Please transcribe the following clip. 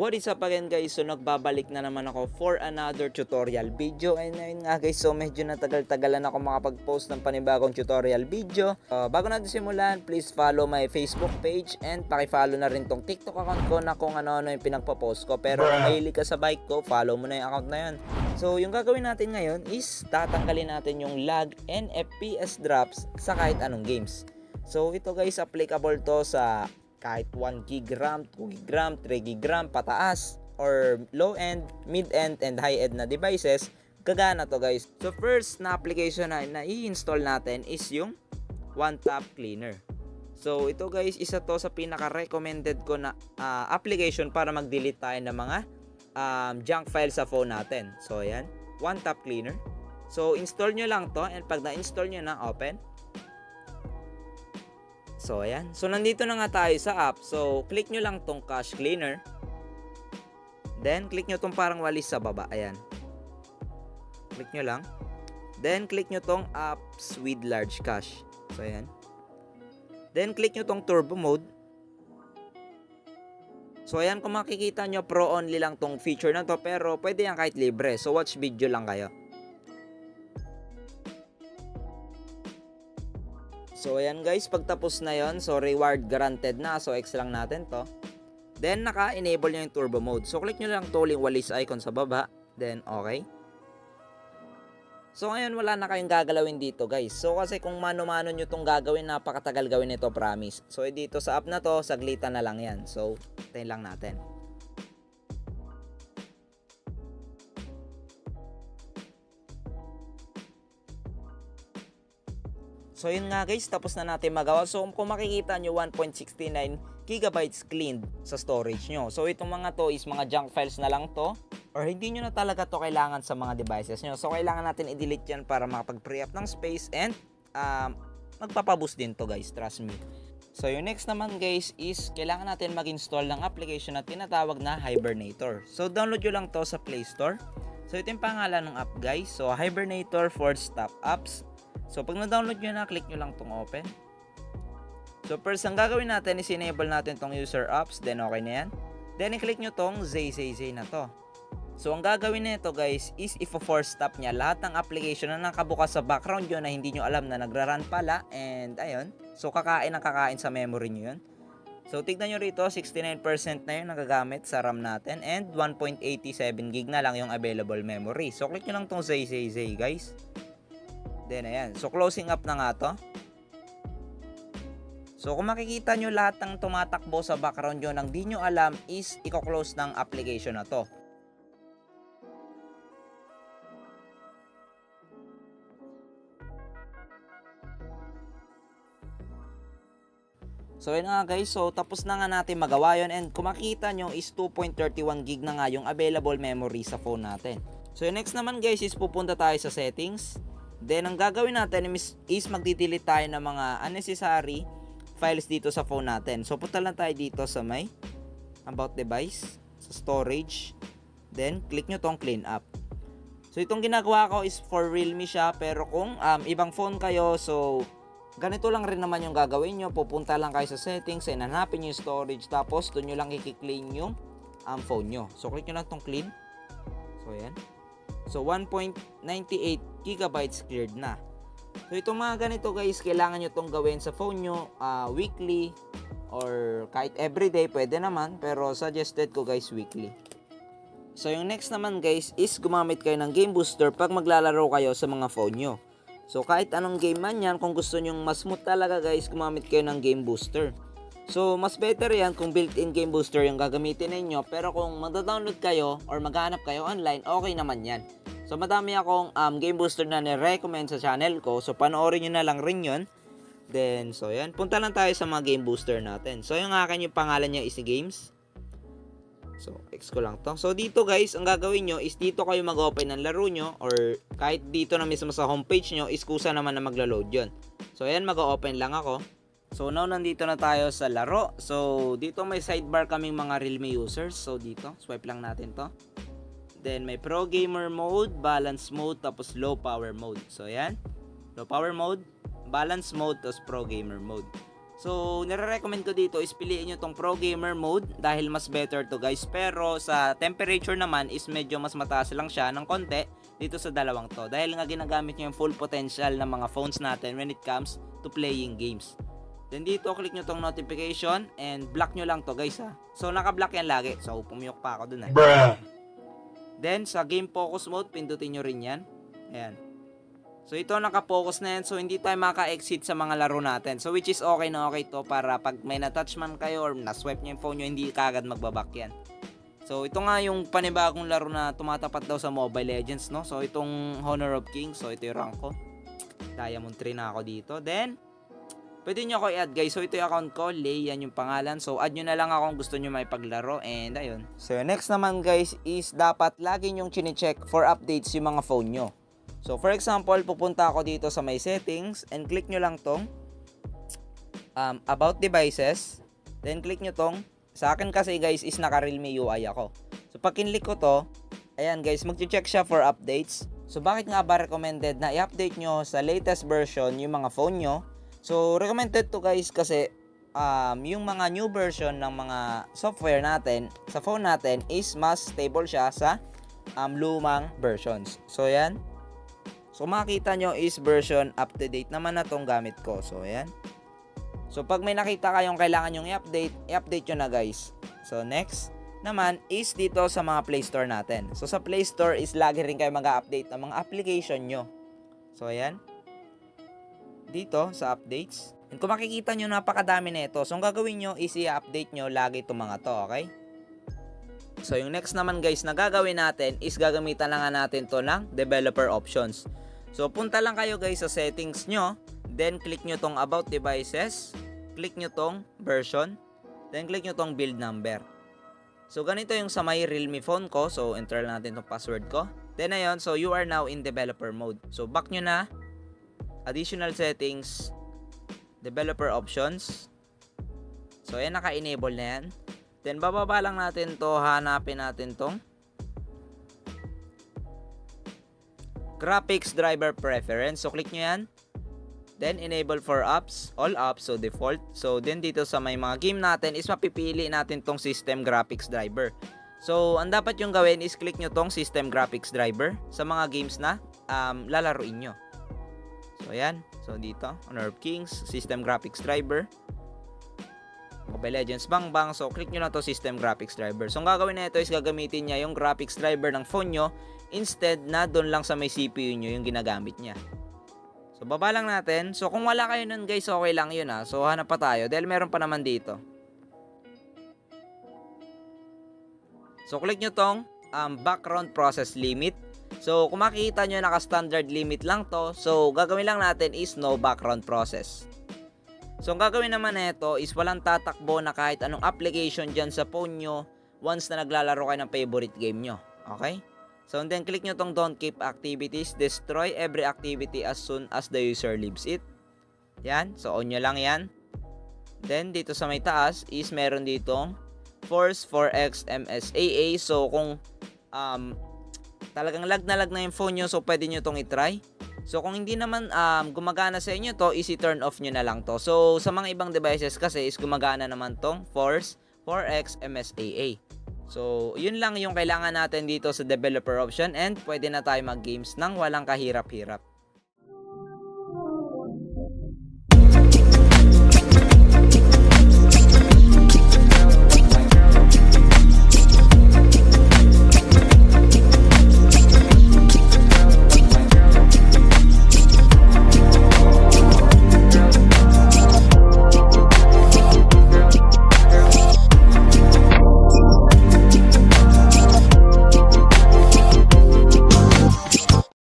What is up again guys, so nagbabalik na naman ako for another tutorial video. And ayun nga guys, so medyo natagal-tagalan ako makapag-post ng panibagong tutorial video. Bago natin simulan, please follow my Facebook page and paki-follow na rin tong TikTok account ko na kung ano-ano yung pinagpo-post ko. Pero kung mahilig ka sa bike ko, follow mo na yung account na yun. So yung gagawin natin ngayon is tatanggalin natin yung lag and FPS drops sa kahit anong games. So ito guys, applicable to sa kahit 1 GB RAM, 2 GB RAM, 3 GB RAM, pataas, or low-end, mid-end, and high-end na devices, gagana to guys. So first na application na i-install natin is yung One Tap Cleaner. So ito guys, isa to sa pinaka-recommended ko na application para mag-delete tayo ng mga junk files sa phone natin. So ayan, One Tap Cleaner. So install nyo lang to, and pag na-install nyo na, open. So ayan, so nandito na nga tayo sa app. So click nyo lang tong Cache Cleaner. Then click nyo tong parang walis sa baba, ayan. Click nyo lang. Then click nyo tong apps with large cache. So ayan. Then click nyo tong turbo mode. So ayan, kung makikita nyo, pro only lang tong feature na to, pero pwede yan kahit libre. So watch video lang kayo. So ayan guys, pagtapos na yon, so reward granted na, so X lang natin to. Then naka-enable nyo yung turbo mode. So click nyo lang to yung walis icon sa baba. Then okay. So ngayon wala na kayong gagalawin dito guys. So kasi kung mano-mano nyo tong gagawin, napakatagal gawin ito, promise. So dito sa app na to, saglitan na lang yan. So tayo lang natin. So yun nga guys, tapos na natin magawa. So kung makikita nyo, 1.69 GB cleaned sa storage nyo. So itong mga to is mga junk files na lang to, or hindi nyo na talaga to kailangan sa mga devices nyo. So kailangan natin i-delete yan para makapag-free up ng space, and magpapaboost din to guys, trust me. So yung next naman guys is kailangan natin mag-install ng application na tinatawag na Hibernator. So download nyo lang to sa Play Store. So ito yung pangalan ng app guys. So Hibernator for Stop Apps. So pag na-download nyo na, click nyo lang tong open. So first, ang gagawin natin is enable natin tong user apps, then okay na yan. Then i-click nyo tong ZZZ na to. So ang gagawin nito guys is i-force stop nya lahat ng application na nakabukas sa background nyo na hindi nyo alam na nagra-run pala, and ayun. So kakain sa memory nyo yun. So tignan nyo rito, 69% na yun nagagamit sa RAM natin, and 1.87 GB na lang yung available memory. So click nyo lang tong ZZZ guys. Then ayan, so closing up na nga to. So kung makikita nyo, lahat ng tumatakbo sa background nyo nang di nyo alam is i-close ng application na to. So yun nga guys, so tapos na nga natin magawa yun, and kung makikita nyo is 2.31 GB na nga yung available memory sa phone natin. So next naman guys is pupunta tayo sa settings. Then ang gagawin natin is magdi-delete tayo ng mga unnecessary files dito sa phone natin. So punta lang tayo dito sa may about device, sa storage. Then click nyo tong clean up. So itong ginagawa ko is for Realme siya, pero kung ibang phone kayo, so ganito lang rin naman yung gagawin nyo. Pupunta lang kayo sa settings and hanapin nyo yung storage, tapos doon nyo lang i-clean yung phone nyo. So click nyo lang tong clean. So ayan. So 1.98 GB cleared na. So itong mga ganito guys, kailangan nyo itong gawin sa phone nyo weekly, or kahit everyday pwede naman, pero suggested ko guys weekly. So yung next naman guys is gumamit kayo ng game booster pag maglalaro kayo sa mga phone nyo. So kahit anong game man yan, kung gusto nyo mas smooth talaga guys, gumamit kayo ng game booster. So mas better yan kung built-in game booster yung gagamitin ninyo, pero kung magda-download kayo or maghanap kayo online, okay naman yan. So madami akong game booster na ni-recommend sa channel ko, so panoorin nyo na lang rin yun. Then so yan, punta lang tayo sa mga game booster natin. So yung akin, yung pangalan niya is Games. So X ko lang to. So dito guys, ang gagawin nyo is dito kayo mag-open ng laro nyo, or kahit dito na mismo sa homepage nyo, is kusa naman na maglo-load yun. So ayan, mag-open lang ako. So now nandito na tayo sa laro. So dito may sidebar kaming mga Realme users. So dito, swipe lang natin to. Then may Pro Gamer mode, Balance mode, tapos Low Power mode. So ayan, Low Power mode, Balance mode, tapos Pro Gamer mode. So, nire-recommend ko dito is piliin nyo tong Pro Gamer mode dahil mas better to guys. Pero sa temperature naman is medyo mas mataas lang siya ng konti dito sa dalawang to. Dahil nga ginagamit nyo yung full potential ng mga phones natin when it comes to playing games. Then dito, click nyo tong notification and block nyo lang to guys ha. So, naka-block yan lagi. So, pumiyok pa ako dun ha. Then, sa game focus mode, pindutin nyo rin yan. Ayan. So, ito naka-focus na yan. So, hindi tayo maka-exit sa mga laro natin. So, which is okay na okay to para pag may na-touch man kayo or na-swipe nyo yung phone nyo, hindi kagad magbaback yan. So, ito nga yung panibagong laro na tumatapat daw sa Mobile Legends, no? So, itong Honor of Kings. So, ito yung rank ko. Diamond 3 na ako dito. Then, pwede nyo ako i-add guys. So, ito yung account ko. Lay, yan yung pangalan. So, add nyo na lang ako kung gusto nyo may paglaro. And, ayun. So, next naman guys is dapat lagi nyong chine-check for updates yung mga phone nyo. So, for example, pupunta ako dito sa my settings and click nyo lang tong about devices. Then, click nyo tong, sa akin kasi guys is naka-Realme UI ako. So, pag kinlik ko to, ayan guys, mag-check siya for updates. So, bakit nga ba recommended na i-update nyo sa latest version yung mga phone nyo? So, recommended to guys kasi yung mga new version ng mga software natin sa phone natin is mas stable siya sa lumang versions. So, ayan. So, makikita nyo is version up to date naman na tong gamit ko. So, ayan. So, pag may nakita kayong kailangan nyong i-update nyo na guys. So, next naman is dito sa mga Play Store natin. So, sa Play Store is lagi rin kayo mag-update ng mga application nyo. So, ayan. Dito sa updates. And kung makikita nyo, napakadami na ito. So, ang gagawin nyo is i-update nyo lagi itong mga to, okay? So, yung next naman guys na gagawin natin is gagamitan lang natin to ng developer options. So, punta lang kayo guys sa settings nyo. Then, click nyo tong about devices. Click nyo tong version. Then, click nyo tong build number. So, ganito yung sa my Realme phone ko. So, enter lang natin tong password ko. Then, ayun. So, you are now in developer mode. So, back nyo na. Additional settings. Developer options. So, ayan. Naka-enable na yan. Then, bababa lang natin to. Hanapin natin tong graphics driver preference. So, click nyo yan. Then, enable for apps. All apps. So, default. So, then dito sa may mga game natin is mapipili natin tong system graphics driver. So, ang dapat yung gawin is click nyo tong system graphics driver sa mga games na lalaruin nyo. So, ayan. So, dito. Honor of Kings. System graphics driver. Mobile Legends Bang Bang. So, click nyo na to system graphics driver. So, ang gagawin na ito is gagamitin niya yung graphics driver ng phone nyo instead na doon lang sa may CPU nyo yung ginagamit niya. So, baba lang natin. So, kung wala kayo nun guys, okay lang yun ha. So, hanap pa tayo dahil meron pa naman dito. So, click nyo tong background process limit. So, kung makikita nyo naka-standard limit lang to. So, gagawin lang natin is no background process. So, ang gagawin naman nito is walang tatakbo na kahit anong application dyan sa phone nyo once na naglalaro kayo ng favorite game nyo. Okay? So, and then click nyo tong don't keep activities. Destroy every activity as soon as the user leaves it. Yan. So, on nyo lang yan. Then, dito sa may taas is meron ditong Force 4X MSAA. So, kung talagang lag na yung phone nyo, so pwede nyo tong itry. So, kung hindi naman gumagana sa inyo to, is i-turn off nyo na lang to. So, sa mga ibang devices kasi is gumagana naman tong Force 4X MSAA. So, yun lang yung kailangan natin dito sa developer option and pwede na tayo mag-games nang walang kahirap-hirap.